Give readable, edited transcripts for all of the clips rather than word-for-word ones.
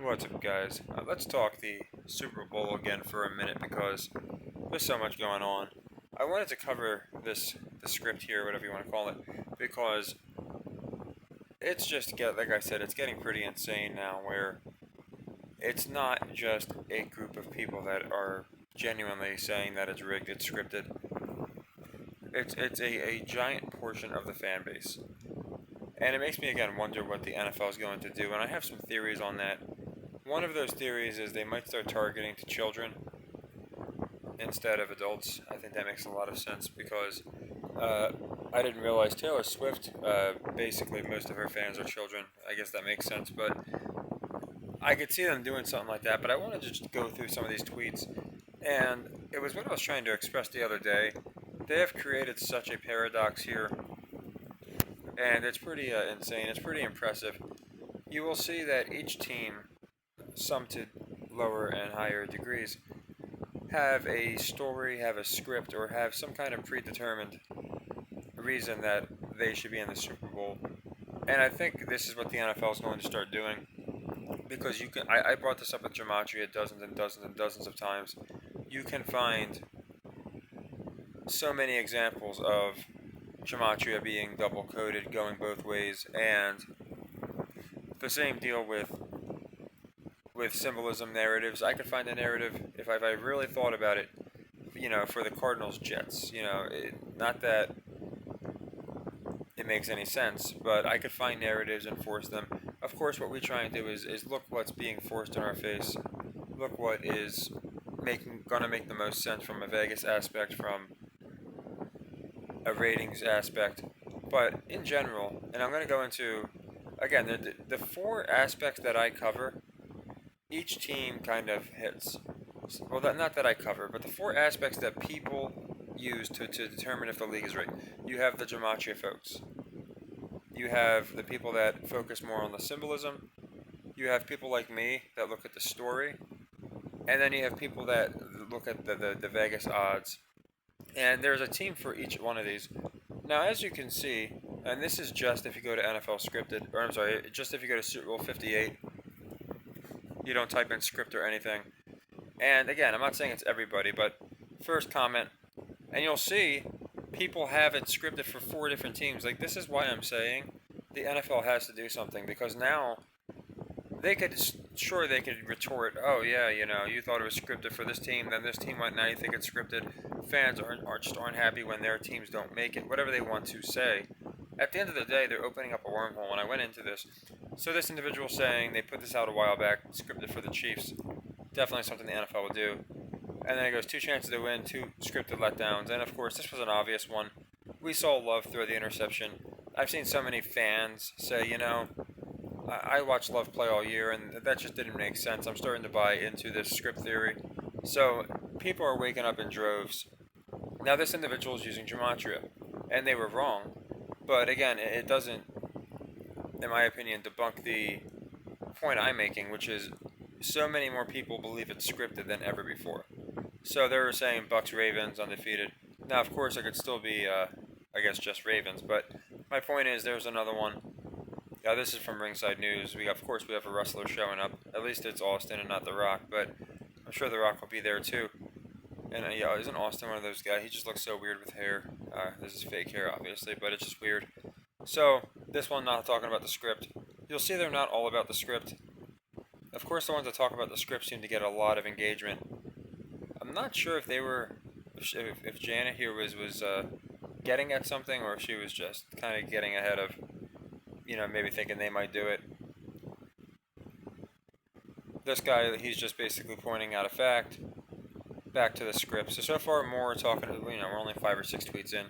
What's up, guys? Let's talk the Super Bowl again for a minute because there's so much going on. I wanted to cover the script here, whatever you want to call it, because it's just like I said, it's getting pretty insane now. Where it's not just a group of people that are genuinely saying that it's rigged, it's scripted. It's a giant portion of the fan base, and it makes me again wonder what the NFL is going to do. And I have some theories on that. One of those theories is they might start targeting to children instead of adults. I think that makes a lot of sense because uh, I didn't realize Taylor Swift, basically most of her fans are children. I guess that makes sense, but I could see them doing something like that. But I wanted to just go through some of these tweets, and it was what I was trying to express the other day. They have created such a paradox here, and it's pretty insane. It's pretty impressive. You will see that each team, some to lower and higher degrees, have a story, have a script, or have some kind of predetermined reason that they should be in the Super Bowl. And I think this is what the NFL is going to start doing because you can. I brought this up with Gematria dozens and dozens and dozens of times. You can find so many examples of Gematria being double coded, going both ways, and the same deal with symbolism narratives. I could find a narrative if I really thought about it. For the Cardinals Jets. Not that it makes any sense, but I could find narratives and force them. Of course, what we try and do is look what's being forced in our face. Look what is gonna make the most sense from a Vegas aspect, from a ratings aspect. But in general, and I'm gonna go into again the four aspects that I cover. Each team kind of hits. Well, not that I cover, but the four aspects that people use to determine if the league is rigged. You have the Gematria folks. You have the people that focus more on the symbolism. You have people like me that look at the story. And then you have people that look at the Vegas odds. And there's a team for each one of these. Now, as you can see, and this is just if you go to NFL scripted, or I'm sorry, just if you go to Super Bowl 58, you don't type in script or anything. And again, I'm not saying it's everybody, but first comment, and you'll see people have it scripted for four different teams. Like, this is why I'm saying the NFL has to do something, because now they could, sure, they could retort, oh yeah, you thought it was scripted for this team, then this team went, now you think it's scripted. Fans aren't happy when their teams don't make it, whatever they want to say. At the end of the day, they're opening up a wormhole, and I went into this. So this individual saying, they put this out a while back, scripted for the Chiefs. Definitely something the NFL would do. And then it goes 2 chances to win, 2 scripted letdowns. And of course, this was an obvious one. We saw Love throw the interception. I've seen so many fans say, I watched Love play all year, and that just didn't make sense. I'm starting to buy into this script theory. So people are waking up in droves. Now this individual is using Gematria, and they were wrong. But again, it doesn't, in my opinion, debunk the point I'm making, which is so many more people believe it's scripted than ever before. So they were saying Bucks Ravens undefeated. Now, of course, it could still be, I guess, just Ravens. But my point is, there's another one. This is from Ringside News. Of course, we have a wrestler showing up. At least it's Austin and not The Rock. But I'm sure The Rock will be there too. And isn't Austin one of those guys? He just looks so weird with hair. This is fake hair, obviously, but it's just weird. So this one, not talking about the script. You'll see they're not all about the script. Of course, the ones that talk about the script seem to get a lot of engagement. I'm not sure if they were, if Janet here was getting at something, or if she was just kind of getting ahead of, maybe thinking they might do it. This guy, he's just basically pointing out a fact. Back to the script. So far, more talking. We're only 5 or 6 tweets in,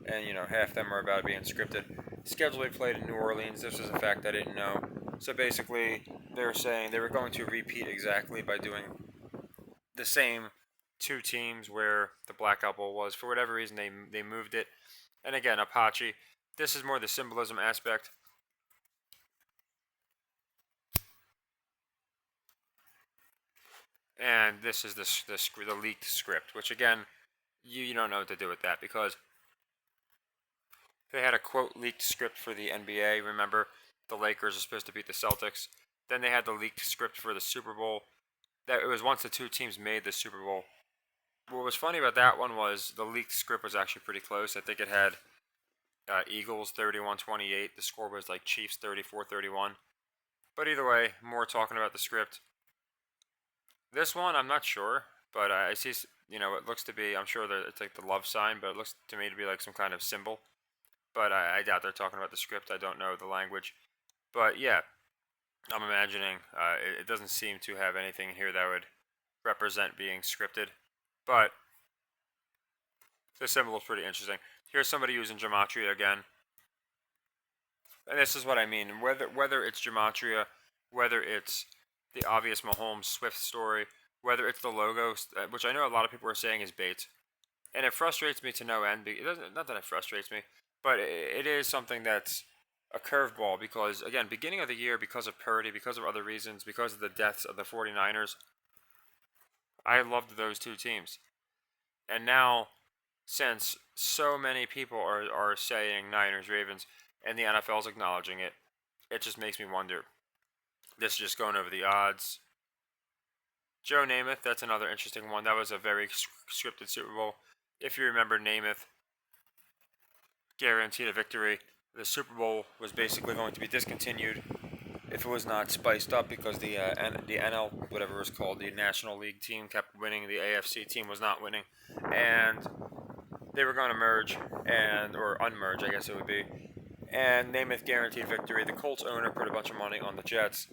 and half them are about being scripted. Schedule we played in New Orleans. This is a fact I didn't know. So basically, they're saying they were going to repeat exactly by doing the same 2 teams where the Blackout Bowl was. For whatever reason, they moved it. And again, Apache. This is more the symbolism aspect. And this is the leaked script, which again, you don't know what to do with that because they had a quote leaked script for the NBA. Remember, the Lakers are supposed to beat the Celtics. Then they had the leaked script for the Super Bowl. That it was once the two teams made the Super Bowl. What was funny about that one was the leaked script was actually pretty close. I think it had Eagles 31-28. The score was like Chiefs 34-31. But either way, more talking about the script. This one, I'm not sure, but I see, it looks to be, I'm sure that it's like the love sign, but it looks to me to be like some kind of symbol. But I doubt they're talking about the script. I don't know the language. But yeah, I'm imagining it doesn't seem to have anything in here that would represent being scripted. But the symbol is pretty interesting. Here's somebody using Gematria again. And this is what I mean. Whether it's Gematria, whether it's the obvious Mahomes Swift story, whether it's the logo, which I know a lot of people are saying is bait, and it frustrates me to no end. It doesn't, not that it frustrates me, but it is something that's a curveball because, again, beginning of the year, because of Purdy, because of other reasons, because of the deaths of the 49ers, I loved those two teams. And now, since so many people are saying Niners, Ravens, and the NFL's acknowledging it, it just makes me wonder. This is just going over the odds. Joe Namath, that's another interesting one. That was a very scripted Super Bowl. If you remember, Namath guaranteed a victory. The Super Bowl was basically going to be discontinued if it was not spiced up because the NL, whatever it was called, the National League team kept winning. The AFC team was not winning. And they were going to merge, or unmerge, I guess it would be. And Namath guaranteed victory. The Colts owner put a bunch of money on the Jets.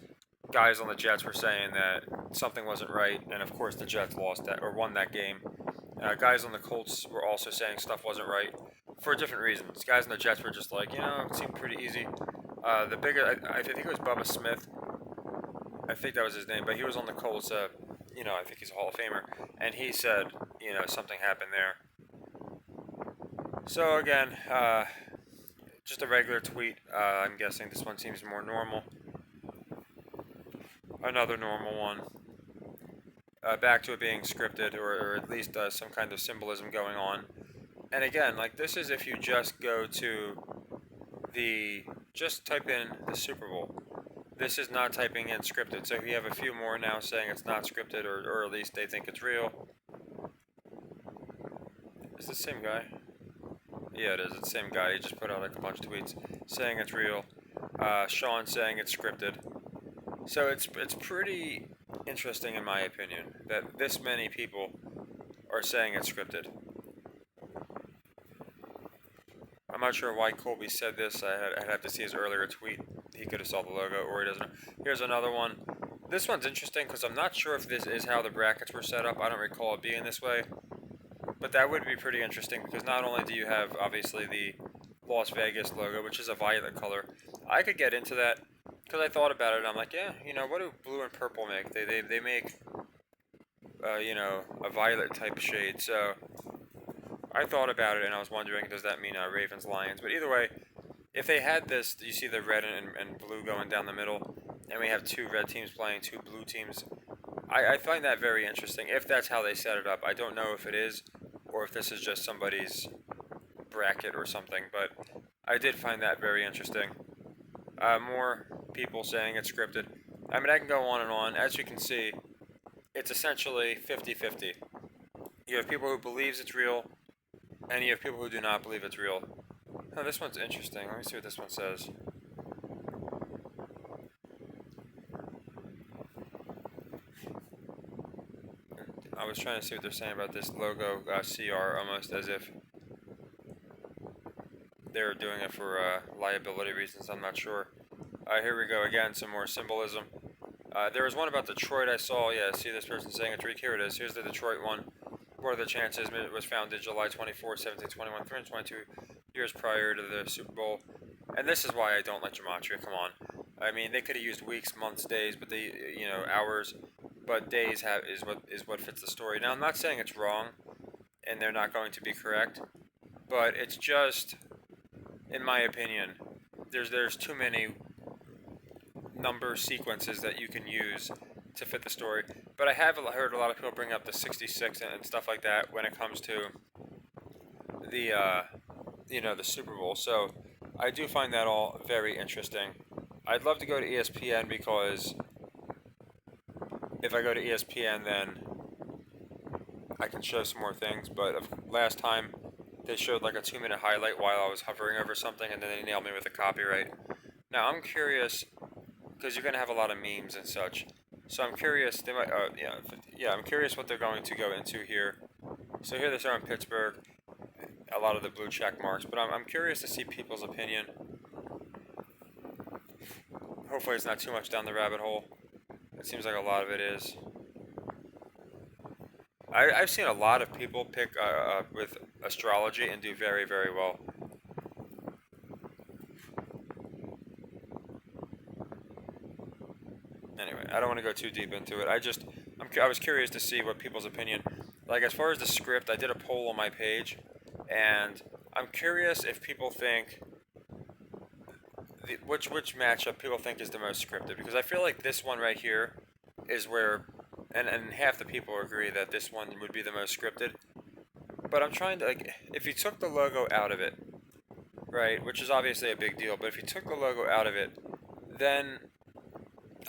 Guys on the Jets were saying that something wasn't right, and of course the Jets lost that or won that game. Guys on the Colts were also saying stuff wasn't right for different reasons. Guys on the Jets were just like, it seemed pretty easy. The bigger, I think it was Bubba Smith. I think that was his name, but he was on the Colts. I think he's a Hall of Famer, and he said, something happened there. So again, just a regular tweet. I'm guessing this one seems more normal. Another normal one. Back to it being scripted, or at least some kind of symbolism going on. And again, like this is if you just go to just type in the Super Bowl. This is not typing in scripted. So you have a few more now saying it's not scripted, or at least they think it's real. Is this the same guy? Yeah, it is. It's the same guy. He just put out like a bunch of tweets saying it's real. Sean saying it's scripted. So it's pretty interesting, in my opinion, that this many people are saying it's scripted. I'm not sure why Colby said this. I'd have to see his earlier tweet. He could have saw the logo, or he doesn't. Here's another one. This one's interesting because I'm not sure if this is how the brackets were set up. I don't recall it being this way. But that would be pretty interesting because not only do you have, obviously, the Las Vegas logo, which is a violet color. I could get into that because I thought about it and I'm like, yeah, what do blue and purple make? They make, a violet type shade. So I thought about it and I was wondering, does that mean Ravens, Lions? But either way, if they had this, you see the red and blue going down the middle, and we have two red teams playing two blue teams. I find that very interesting. If that's how they set it up, I don't know if it is, or if this is just somebody's bracket or something, but I did find that very interesting. More people saying it's scripted. I mean, I can go on and on. As you can see, it's essentially 50-50. You have people who believes it's real, and you have people who do not believe it's real. Oh, this one's interesting. Let me see what this one says. I was trying to see what they're saying about this logo, CR, almost as if they're doing it for liability reasons. I'm not sure. Here we go again, some more symbolism. There was one about Detroit I saw. Yeah, see this person saying a trick. Here it is. Here's the Detroit one. What are the chances? It was founded July 24, 1721, 322 years prior to the Super Bowl. And this is why I don't like Gematria. Come on. I mean, they could have used weeks, months, days, but they, hours. But days is what fits the story. Now, I'm not saying it's wrong, and they're not going to be correct, but it's just, in my opinion, there's too many number sequences that you can use to fit the story. But I have heard a lot of people bring up the 66 and stuff like that when it comes to the the Super Bowl. So I do find that all very interesting. I'd love to go to ESPN because if I go to ESPN, then I can show some more things. But last time, they showed like a 2-minute highlight while I was hovering over something, and then they nailed me with the copyright. Now I'm curious because you're gonna have a lot of memes and such. So I'm curious. They might, yeah. I'm curious what they're going to go into here. So here they are in Pittsburgh. A lot of the blue check marks, but I'm curious to see people's opinion. Hopefully, it's not too much down the rabbit hole. It seems like a lot of it is. I've seen a lot of people pick with astrology and do very, very well. Anyway, I don't want to go too deep into it. I was curious to see what people's opinion. Like as far as the script, I did a poll on my page, and I'm curious if people think which matchup people think is the most scripted, because I feel like this one right here is where, and half the people agree that this one would be the most scripted. But I'm trying to, like, if you took the logo out of it, right, which is obviously a big deal, but if you took the logo out of it, then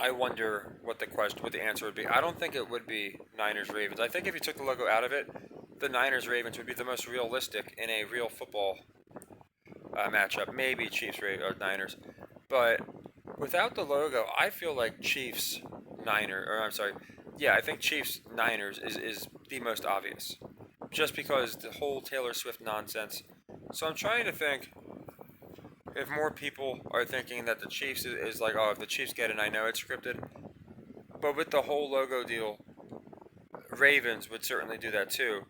I wonder what the answer would be. I don't think it would be Niners Ravens. I think if you took the logo out of it, the Niners Ravens would be the most realistic in a real football matchup. Maybe Chiefs or Niners, but without the logo, I feel like Chiefs Niners, or I'm sorry, yeah, I think Chiefs Niners is the most obvious, just because the whole Taylor Swift nonsense. So I'm trying to think if more people are thinking that the Chiefs is like, oh, if the Chiefs get it, I know it's scripted. But with the whole logo deal, Ravens would certainly do that too.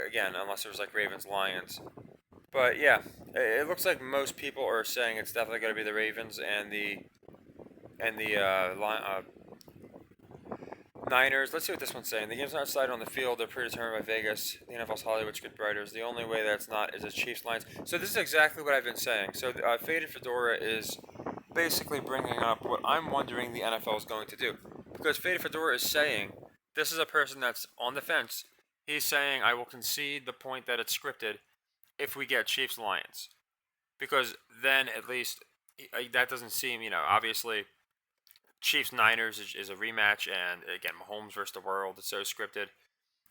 Again, unless there's like Ravens Lions. But yeah, it looks like most people are saying it's definitely going to be the Ravens and the Niners. Let's see what this one's saying. The game's not decided on the field. They're predetermined by Vegas. The NFL's Hollywood script writers. The only way that's not is a Chiefs Lions. So this is exactly what I've been saying. So Faded Fedora is basically bringing up what I'm wondering the NFL is going to do. Because Faded Fedora is saying, this is a person that's on the fence. He's saying, I will concede the point that it's scripted if we get Chiefs Lions. Because then at least that doesn't seem, obviously Chiefs Niners is a rematch, and again, Mahomes versus the world. It's so scripted.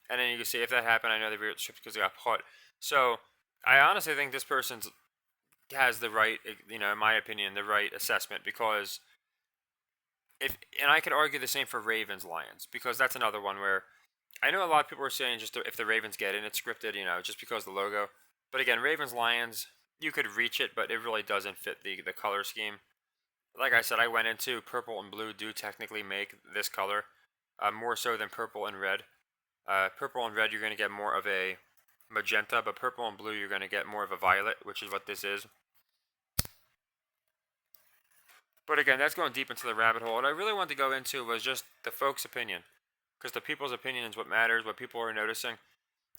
And then you can see if that happened, I know they were scripted because they got caught. So I honestly think this person has the right, in my opinion, the right assessment, because and I could argue the same for Ravens Lions, because that's another one where I know a lot of people are saying just if the Ravens get in, it's scripted, just because of the logo. But again, Ravens Lions, you could reach it, but it really doesn't fit the color scheme. Like I said, I went into purple and blue do technically make this color, more so than purple and red. Purple and red, you're going to get more of a magenta, but purple and blue, you're going to get more of a violet, which is what this is. But again, that's going deep into the rabbit hole. What I really wanted to go into was just the folks' opinion, because the people's opinion is what matters, what people are noticing.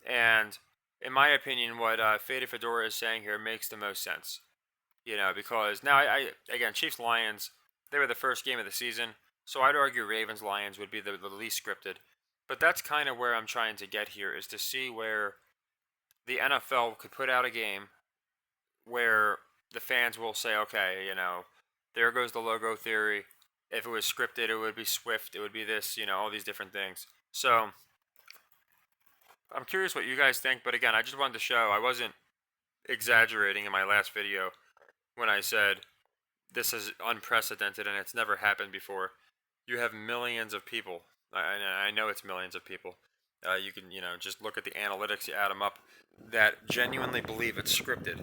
And in my opinion, what Faded Fedora is saying here makes the most sense. Because now again, Chiefs Lions, they were the first game of the season, so I'd argue Ravens Lions would be the least scripted. But that's kind of where I'm trying to get here, is to see where the NFL could put out a game where the fans will say, okay, there goes the logo theory. If it was scripted, it would be Swift, it would be this, all these different things. So I'm curious what you guys think, but again, I just wanted to show I wasn't exaggerating in my last video when I said this is unprecedented and it's never happened before. You have millions of people. I know it's millions of people. You can, just look at the analytics, you add them up, that genuinely believe it's scripted.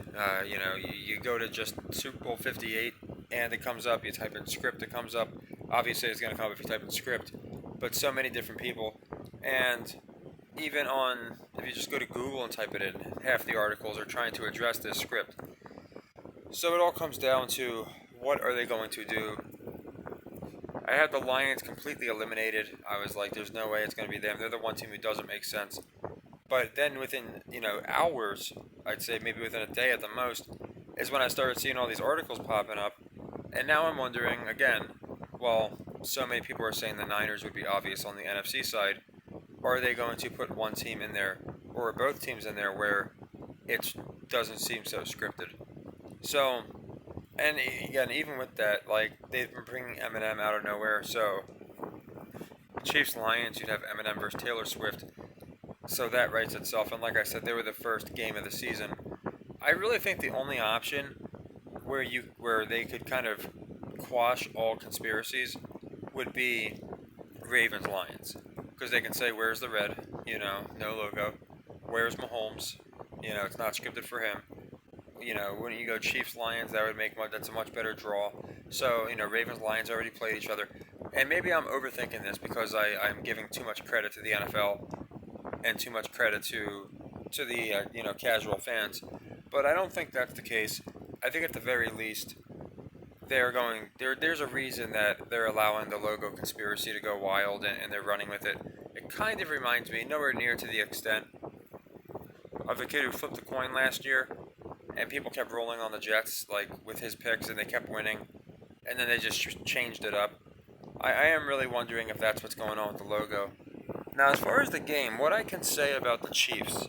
You go to just Super Bowl 58 and it comes up. You type in script, it comes up. Obviously, it's going to come up if you type in script. But so many different people. And even if you just go to Google and type it in, half the articles are trying to address this script. So it all comes down to, what are they going to do? I had the Lions completely eliminated. I was like, there's no way it's going to be them. They're the one team who doesn't make sense. But then within, hours, I'd say maybe within a day at the most, is when I started seeing all these articles popping up. And now I'm wondering, again, well, so many people are saying the Niners would be obvious on the NFC side. Are they going to put one team in there, or both teams in there, where it doesn't seem so scripted? So, and again, even with that, like, they've been bringing Eminem out of nowhere, so Chiefs Lions, you'd have Eminem versus Taylor Swift. So that writes itself. And like I said, they were the first game of the season. I really think the only option where they could kind of quash all conspiracies would be Ravens Lions, because they can say, where's the red, no logo, where's Mahomes, it's not scripted for him. When you go Chiefs Lions, that's a much better draw. So Ravens Lions already played each other, and maybe I'm overthinking this because I'm giving too much credit to the NFL and too much credit to the casual fans, but I don't think that's the case. I think at the very least there's a reason that they're allowing the logo conspiracy to go wild, and they're running with it. It kind of reminds me, nowhere near to the extent of the kid who flipped the coin last year, and people kept rolling on the Jets like with his picks, and they kept winning, and then they just changed it up. I am really wondering if that's what's going on with the logo. Now, as far as the game, what I can say about the Chiefs,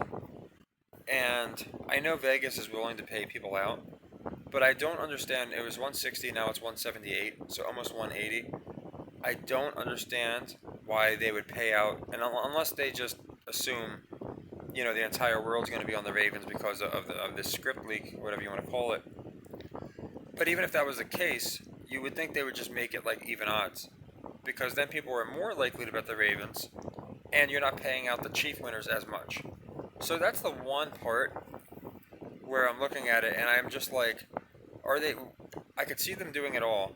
and I know Vegas is willing to pay people out, but I don't understand. It was 160, now it's 178, so almost 180. I don't understand why they would pay out, and unless they just assume, the entire world's going to be on the Ravens because of this script leak, whatever you want to call it. But even if that was the case, you would think they would just make it like even odds, because then people are more likely to bet the Ravens, and you're not paying out the Chief winners as much. So that's the one part where I'm looking at it, and I'm just like, I could see them doing it all,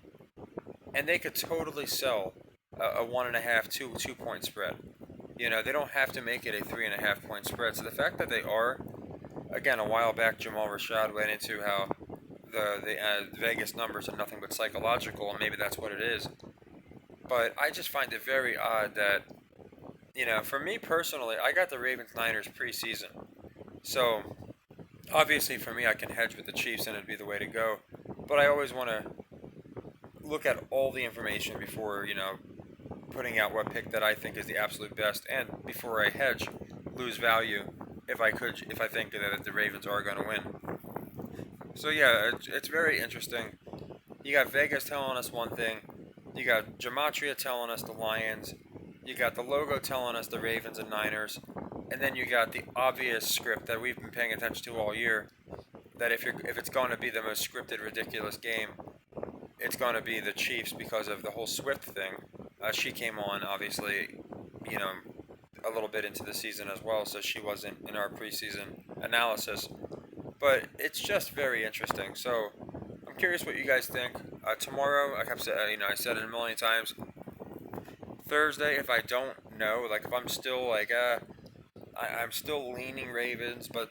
and they could totally sell a 1.5, 2 point spread. They don't have to make it a 3.5 point spread. So the fact that they are, again, a while back, Jamal Rashad went into how the Vegas numbers are nothing but psychological, and maybe that's what it is. But I just find it very odd that, for me personally, I got the Ravens Niners preseason. So obviously for me, I can hedge with the Chiefs and it'd be the way to go. But I always want to look at all the information before, putting out what pick that I think is the absolute best, and before I hedge, lose value if I think that the Ravens are going to win. So yeah, it's very interesting. You got Vegas telling us one thing, you got Gematria telling us the Lions, you got the logo telling us the Ravens and Niners, and then you got the obvious script that we've been paying attention to all year, that if it's going to be the most scripted, ridiculous game, it's going to be the Chiefs because of the whole Swift thing. She came on, obviously, a little bit into the season as well, so she wasn't in our preseason analysis. But it's just very interesting. So I'm curious what you guys think. Tomorrow, like I've said, I said it a million times. Thursday, if I don't know, like if I'm still like, I'm still leaning Ravens, but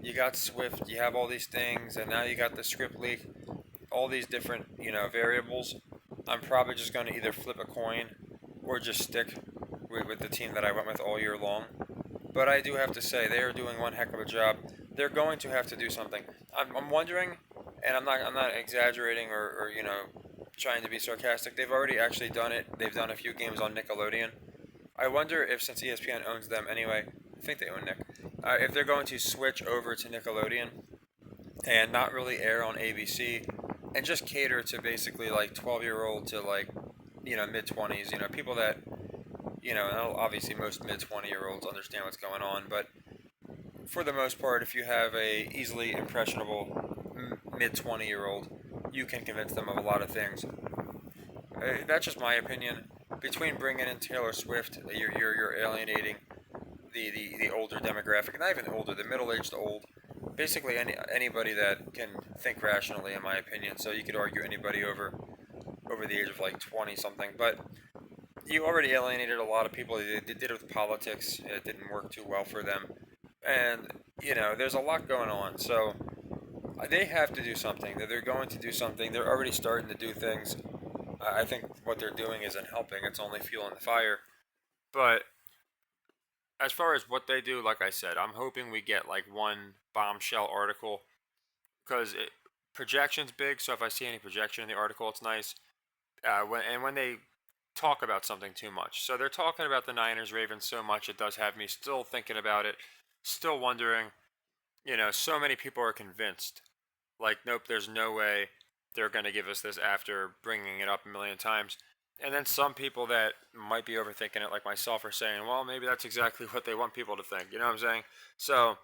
you got Swift, you have all these things, and now you got the script leak, all these different, variables. I'm probably just going to either flip a coin or just stick with the team that I went with all year long. But I do have to say, they are doing one heck of a job. They're going to have to do something. I'm wondering, and I'm not exaggerating or trying to be sarcastic. They've already actually done it. They've done a few games on Nickelodeon. I wonder if, since ESPN owns them anyway, I think they own Nick, if they're going to switch over to Nickelodeon and not really air on ABC and just cater to basically like 12-year-old to like, mid-20s, people that, obviously most mid-20-year-olds understand what's going on, but for the most part, if you have a easily impressionable mid-20-year-old, you can convince them of a lot of things. That's just my opinion. Between bringing in Taylor Swift, you're alienating the older demographic, not even older, the middle-aged old. Basically, anybody that can think rationally, in my opinion. So you could argue anybody over the age of like 20 something, but you already alienated a lot of people. They did it with politics. It didn't work too well for them, and there's a lot going on. So they have to do something. They're going to do something. They're already starting to do things. I think what they're doing isn't helping. It's only fueling the fire. But as far as what they do, like I said, I'm hoping we get like one bombshell article, because projection's big. So if I see any projection in the article, it's nice. When they talk about something too much, so they're talking about the Niners Ravens so much, it does have me still thinking about it, still wondering. So many people are convinced, like, nope, there's no way they're going to give us this after bringing it up a million times. And then some people that might be overthinking it, like myself, are saying, well, maybe that's exactly what they want people to think. You know what I'm saying? So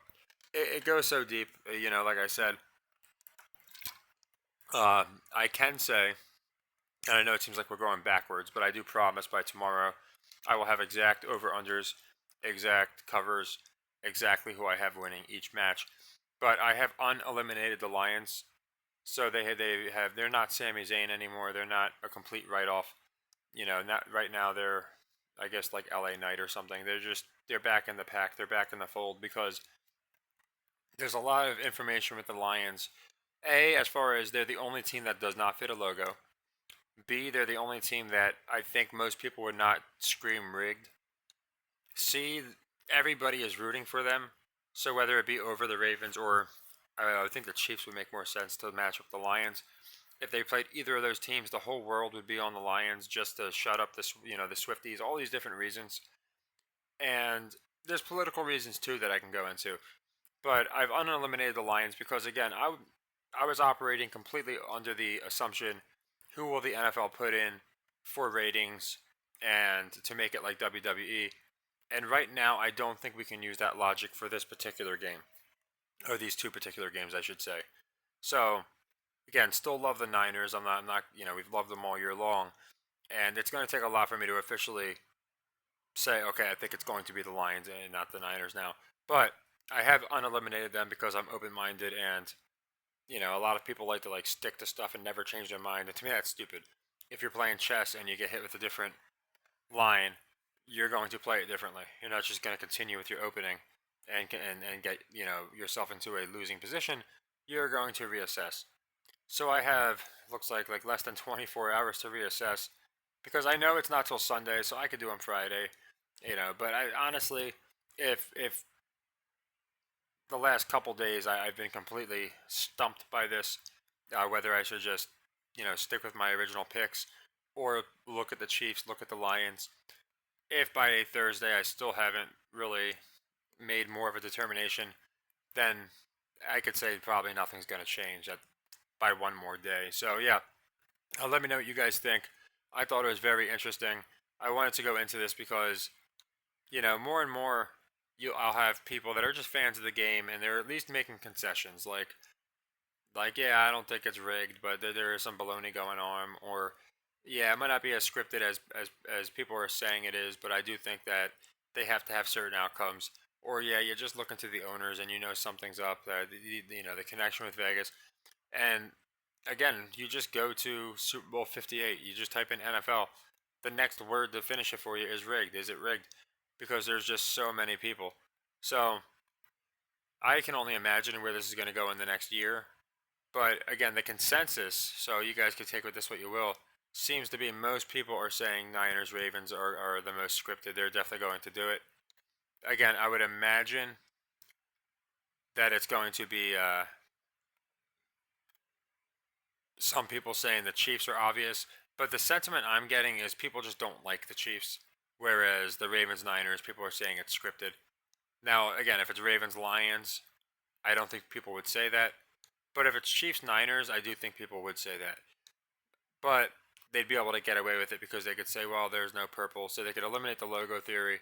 it goes so deep. Like I said, I can say, and I know it seems like we're going backwards, but I do promise by tomorrow I will have exact over unders, exact covers, exactly who I have winning each match. But I have uneliminated the Lions, so they're not Sami Zayn anymore. They're not a complete write off. Not right now. They're, I guess, like LA Knight or something. They're back in the pack. They're back in the fold because there's a lot of information with the Lions. A, as far as they're the only team that does not fit a logo. B, they're the only team that I think most people would not scream rigged. C, everybody is rooting for them. So whether it be over the Ravens or I think the Chiefs would make more sense to match up the Lions. If they played either of those teams, the whole world would be on the Lions just to shut up the Swifties, all these different reasons. And there's political reasons too that I can go into. But I've uneliminated the Lions because again, I was operating completely under the assumption who will the NFL put in for ratings and to make it like WWE. And right now, I don't think we can use that logic for this particular game, or these two particular games, I should say. So again, still love the Niners. I'm not. We've loved them all year long, and it's going to take a lot for me to officially say, okay, I think it's going to be the Lions and not the Niners now. But I have uneliminated them because I'm open-minded, and a lot of people like to stick to stuff and never change their mind. And to me, that's stupid. If you're playing chess and you get hit with a different line, you're going to play it differently. You're not just going to continue with your opening and get yourself into a losing position. You're going to reassess. So I have looks like less than 24 hours to reassess because I know it's not till Sunday, so I could do on Friday. But I honestly, if the last couple days I've been completely stumped by this, whether I should just stick with my original picks or look at the Chiefs, look at the Lions. If by Thursday I still haven't really made more of a determination, then I could say probably nothing's going to change by one more day. So yeah, let me know what you guys think. I thought it was very interesting. I wanted to go into this because more and more I'll have people that are just fans of the game and they're at least making concessions like yeah, I don't think it's rigged, but there is some baloney going on, or yeah, it might not be as scripted as people are saying it is, but I do think that they have to have certain outcomes. Or yeah, you're just looking to the owners and something's up. The connection with Vegas, and again, you just go to Super Bowl 58. You just type in NFL. The next word to finish it for you is rigged. Is it rigged? Because there's just so many people. So I can only imagine where this is going to go in the next year. But again, the consensus, so you guys can take with this what you will, seems to be most people are saying Niners Ravens are the most scripted. They're definitely going to do it. Again, I would imagine that it's going to be some people saying the Chiefs are obvious, but the sentiment I'm getting is people just don't like the Chiefs. Whereas the Ravens Niners, people are saying it's scripted. Now, again, if it's Ravens Lions, I don't think people would say that. But if it's Chiefs Niners, I do think people would say that. But they'd be able to get away with it because they could say, well, there's no purple, so they could eliminate the logo theory.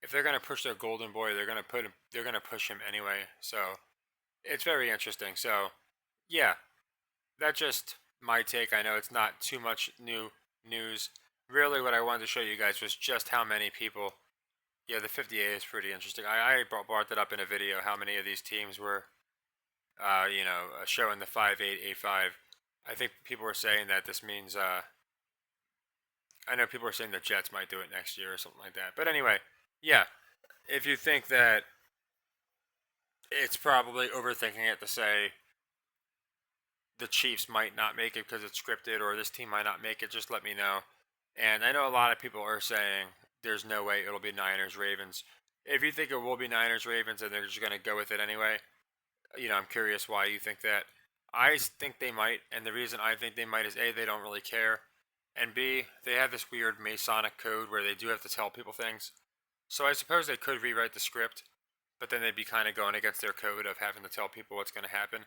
If they're going to push their golden boy, they're going to push him anyway. So it's very interesting. So yeah, that's just my take. I know it's not too much new news. Really, what I wanted to show you guys was just how many people. Yeah, the 58 is pretty interesting. I brought that up in a video. How many of these teams were, showing the 5-8-8-5. I think people were saying that this means I know people are saying the Jets might do it next year or something like that. But anyway, yeah, if you think that it's probably overthinking it to say the Chiefs might not make it because it's scripted or this team might not make it, just let me know. And I know a lot of people are saying there's no way it'll be Niners Ravens. If you think it will be Niners Ravens and they're just going to go with it anyway, I'm curious why you think that. I think they might, and the reason I think they might is A, they don't really care, and B, they have this weird Masonic code where they do have to tell people things. So I suppose they could rewrite the script, but then they'd be kind of going against their code of having to tell people what's going to happen.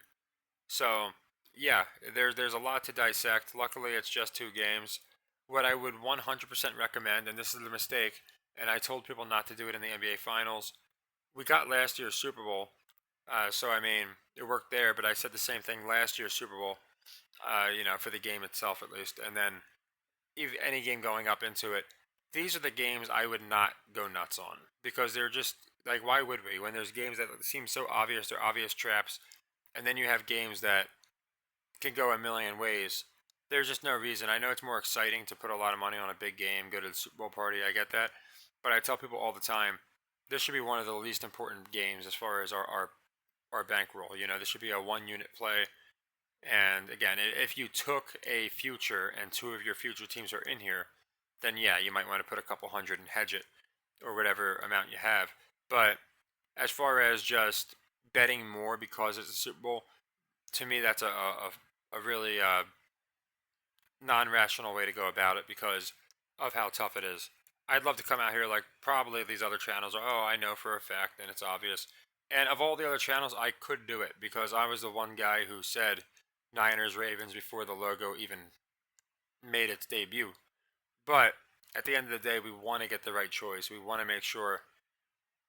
So yeah, there's a lot to dissect. Luckily, it's just two games. What I would 100% recommend, and this is the mistake, and I told people not to do it in the NBA Finals. We got last year's Super Bowl, so I mean, it worked there. But I said the same thing last year's Super Bowl, for the game itself at least, and then if any game going up into it. These are the games I would not go nuts on because they're just like, why would we? When there's games that seem so obvious, they're obvious traps, and then you have games that can go a million ways. There's just no reason. I know it's more exciting to put a lot of money on a big game, go to the Super Bowl party. I get that, but I tell people all the time, this should be one of the least important games as far as our bankroll. This should be a 1 unit play. And again, if you took a future and two of your future teams are in here, then yeah, you might want to put a couple hundred and hedge it or whatever amount you have. But as far as just betting more because it's a Super Bowl, to me, that's a really non-rational way to go about it because of how tough it is. I'd love to come out here like probably these other channels are, oh, I know for a fact and it's obvious. And of all the other channels, I could do it because I was the one guy who said Niners Ravens before the logo even made its debut. But at the end of the day, we want to get the right choice. We want to make sure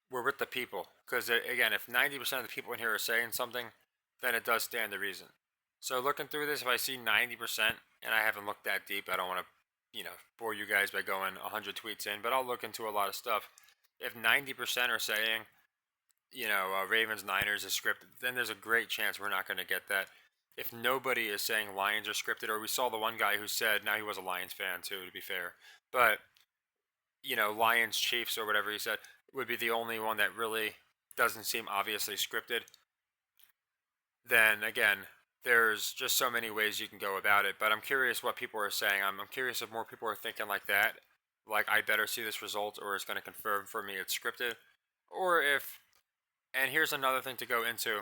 we're with the people. Because again, if 90% of the people in here are saying something, then it does stand to reason. So looking through this, if I see 90%, and I haven't looked that deep, I don't want to, bore you guys by going 100 tweets in, but I'll look into a lot of stuff. If 90% are saying, Ravens Niners is scripted, then there's a great chance we're not going to get that. If nobody is saying Lions are scripted, or we saw the one guy who said, now he was a Lions fan too, to be fair, but Lions Chiefs or whatever he said would be the only one that really doesn't seem obviously scripted. Then again, there's just so many ways you can go about it. But I'm curious what people are saying. I'm curious if more people are thinking like that, like I better see this result, or it's going to confirm for me it's scripted, or if. And here's another thing to go into,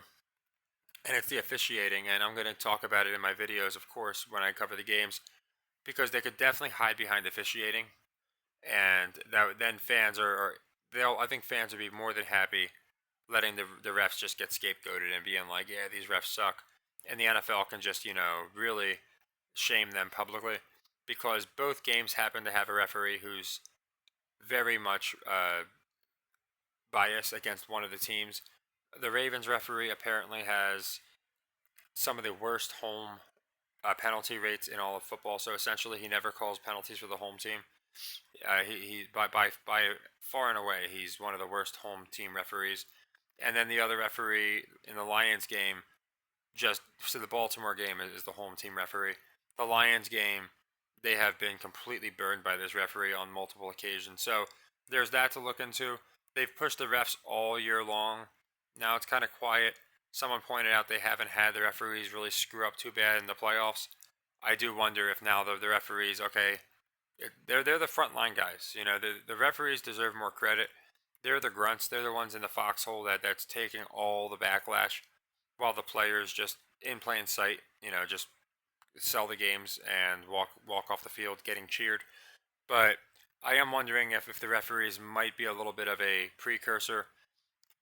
and it's the officiating. And I'm going to talk about it in my videos, of course, when I cover the games, because they could definitely hide behind officiating, and that then fans they'll I think fans would be more than happy letting the refs just get scapegoated and being like, yeah, these refs suck, and the NFL can just really shame them publicly because both games happen to have a referee who's very much biased against one of the teams. The Ravens referee apparently has some of the worst home penalty rates in all of football. So essentially, he never calls penalties for the home team. He by far and away, he's one of the worst home team referees. And then the other referee in the Lions game, just so the Baltimore game is the home team referee. The Lions game, they have been completely burned by this referee on multiple occasions. So there's that to look into. They've pushed the refs all year long. Now it's kind of quiet. Someone pointed out they haven't had the referees really screw up too bad in the playoffs. I do wonder if now the referees, okay, they're the frontline guys. The referees deserve more credit. They're the grunts. They're the ones in the foxhole that's taking all the backlash, while the players just in plain sight, just sell the games and walk off the field getting cheered. But I am wondering if the referees might be a little bit of a precursor.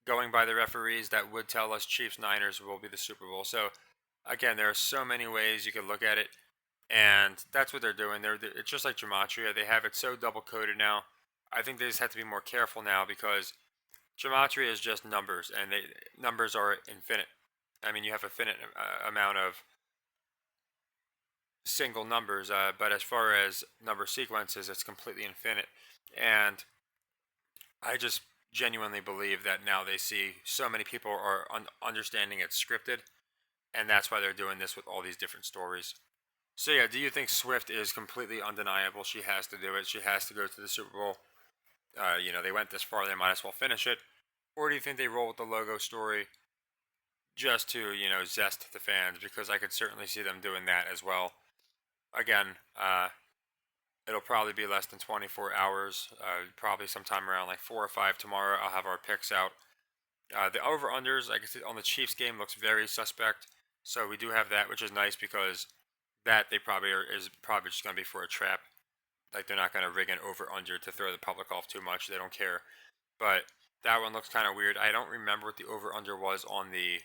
Going by the referees, that would tell us Chiefs Niners will be the Super Bowl. So again, there are so many ways you could look at it, and that's what they're doing. It's just like Gematria. They have it so double coded now. I think they just have to be more careful now because Gematria is just numbers, and numbers are infinite. I mean, you have a finite amount of single numbers, but as far as number sequences, it's completely infinite. And I just genuinely believe that now they see so many people are understanding it's scripted, and that's why they're doing this with all these different stories. So yeah, do you think Swift is completely undeniable? She has to do it. She has to go to the Super Bowl. They went this far, they might as well finish it. Or do you think they roll with the logo story just to, zest the fans? Because I could certainly see them doing that as well. Again, it'll probably be less than 24 hours. Probably sometime around like 4 or 5 tomorrow. I'll have our picks out. The over-unders, I can see on the Chiefs game, looks very suspect. So we do have that, which is nice because that they probably is probably just going to be for a trap. Like they're not going to rig an over-under to throw the public off too much. They don't care. But that one looks kind of weird. I don't remember what the over/under was on the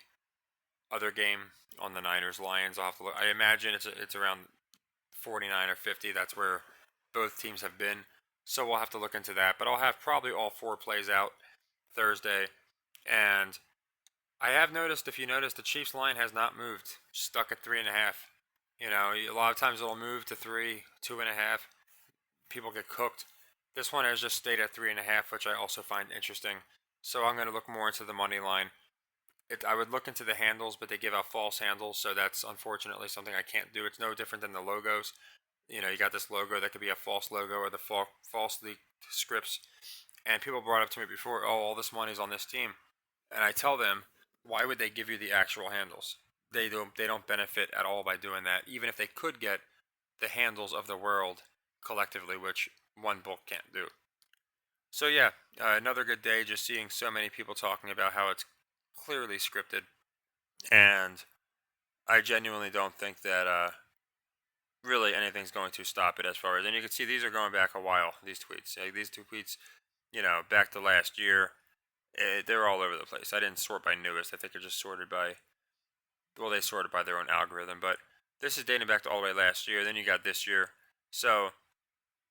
other game on the Niners Lions. I'll have to look. I imagine it's around 49 or 50. That's where both teams have been. So we'll have to look into that. But I'll have probably all four plays out Thursday. And I have noticed, if you notice, the Chiefs line has not moved, stuck at 3.5. You know, a lot of times it'll move to 3, 2.5. People get cooked. This one has just stayed at 3.5, which I also find interesting. So I'm going to look more into the money line. I would look into the handles, but they give out false handles, so that's unfortunately something I can't do. It's no different than the logos. You know, you got this logo that could be a false logo or the false leaked scripts. And people brought up to me before, oh, all this money's on this team, and I tell them, why would they give you the actual handles? They don't benefit at all by doing that. Even if they could get the handles of the world collectively, which one book can't do. So yeah, another good day. Just seeing so many people talking about how it's clearly scripted, and I genuinely don't think that really anything's going to stop it as far as. And you can see these are going back a while. These tweets, like these two tweets, you know, back to last year. They're all over the place. I didn't sort by newest. I think they're just sorted by. Well, they sorted by their own algorithm, but this is dating back to all the way last year. Then you got this year. So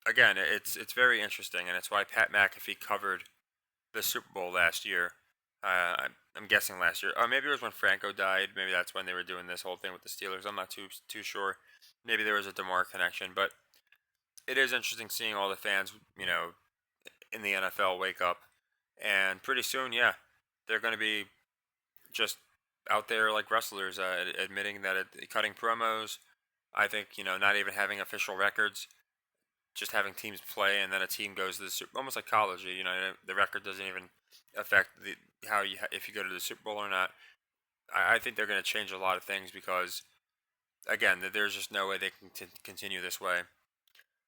again, it's very interesting, and it's why Pat McAfee covered the Super Bowl last year. I'm guessing last year. Or maybe it was when Franco died. Maybe that's when they were doing this whole thing with the Steelers. I'm not too sure. Maybe there was a DeMar connection, but it is interesting seeing all the fans, you know, in the NFL wake up, and pretty soon, yeah, they're going to be just out there like wrestlers, admitting that cutting promos. I think, you know, not even having official records, just having teams play, and then a team goes to the Super, almost like college. You know, the record doesn't even affect the how you if you go to the Super Bowl or not. I think they're going to change a lot of things because again, there's just no way they can continue this way.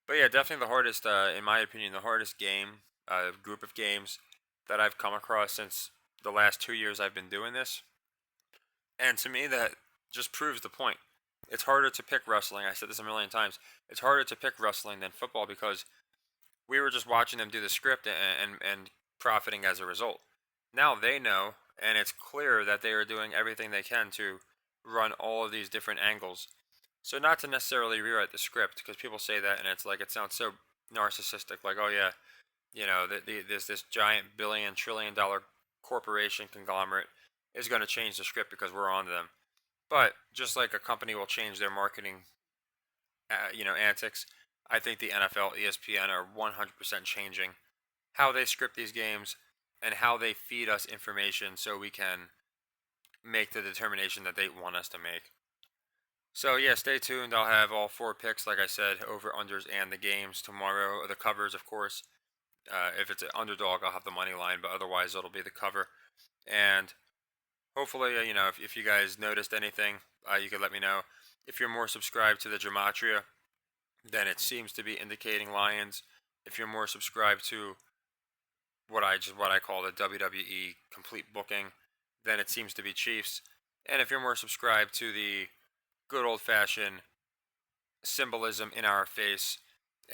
But yeah, definitely the hardest, in my opinion, the hardest group of games that I've come across since the last 2 years I've been doing this. And to me, that just proves the point. It's harder to pick wrestling. I said this a million times. It's harder to pick wrestling than football because we were just watching them do the script and profiting as a result. Now they know, and it's clear that they are doing everything they can to run all of these different angles. So not to necessarily rewrite the script, because people say that, and it's like it sounds so narcissistic. Like, oh yeah, you know, this giant billion-trillion-dollar corporation conglomerate is going to change the script because we're on to them. But just like a company will change their marketing, antics, I think the NFL, ESPN are 100% changing how they script these games and how they feed us information so we can make the determination that they want us to make. So yeah, stay tuned. I'll have all four picks, like I said, over unders and the games tomorrow. The covers, of course. If it's an underdog, I'll have the money line, but otherwise it'll be the cover. And hopefully, if you guys noticed anything, you could let me know. If you're more subscribed to the Gematria, then it seems to be indicating Lions. If you're more subscribed to what I call the WWE complete booking, then it seems to be Chiefs. And if you're more subscribed to the good old fashioned symbolism in our face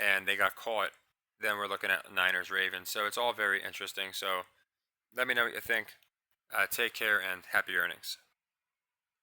and they got caught, then we're looking at Niners Ravens. So it's all very interesting. So let me know what you think. Take care and happy earnings.